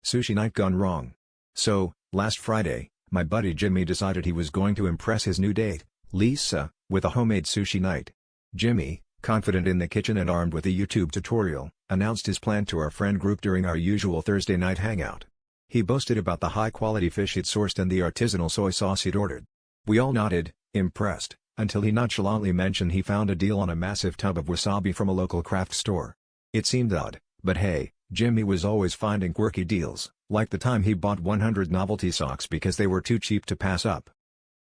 Sushi night gone wrong. So, last Friday, my buddy Jimmy decided he was going to impress his new date, Lisa, with a homemade sushi night. Jimmy, confident in the kitchen and armed with a YouTube tutorial, announced his plan to our friend group during our usual Thursday night hangout. He boasted about the high-quality fish he'd sourced and the artisanal soy sauce he'd ordered. We all nodded, impressed, until he nonchalantly mentioned he found a deal on a massive tub of wasabi from a local craft store. It seemed odd, but hey, Jimmy was always finding quirky deals, like the time he bought 100 novelty socks because they were too cheap to pass up.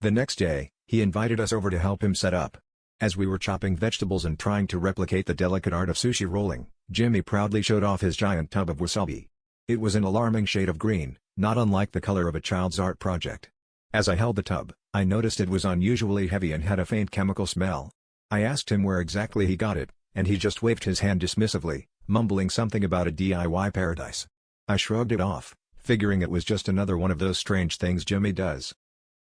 The next day, he invited us over to help him set up. As we were chopping vegetables and trying to replicate the delicate art of sushi rolling, Jimmy proudly showed off his giant tub of wasabi. It was an alarming shade of green, not unlike the color of a child's art project. As I held the tub, I noticed it was unusually heavy and had a faint chemical smell. I asked him where exactly he got it, and he just waved his hand dismissively, mumbling something about a DIY paradise. I shrugged it off, figuring it was just another one of those strange things Jimmy does.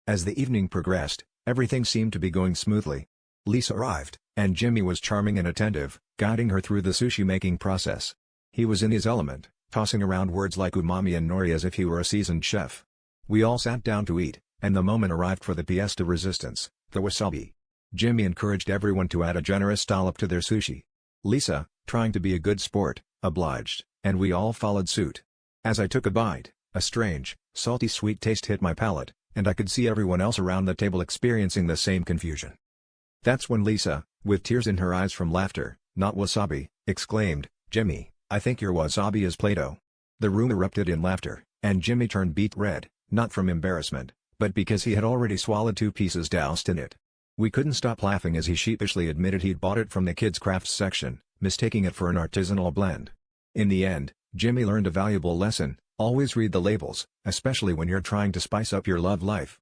As the evening progressed, everything seemed to be going smoothly. Lisa arrived, and Jimmy was charming and attentive, guiding her through the sushi-making process. He was in his element, tossing around words like umami and nori as if he were a seasoned chef. We all sat down to eat, and the moment arrived for the pièce de résistance, the wasabi. Jimmy encouraged everyone to add a generous dollop to their sushi. Lisa, trying to be a good sport, obliged, and we all followed suit. As I took a bite, a strange, salty sweet taste hit my palate, and I could see everyone else around the table experiencing the same confusion. That's when Lisa, with tears in her eyes from laughter, "Not wasabi," exclaimed, "Jimmy, I think your wasabi is Play-Doh." The room erupted in laughter, and Jimmy turned beet red, not from embarrassment, but because he had already swallowed 2 pieces doused in it. We couldn't stop laughing as he sheepishly admitted he'd bought it from the kids' crafts section, mistaking it for an artisanal blend. In the end, Jimmy learned a valuable lesson: always read the labels, especially when you're trying to spice up your love life.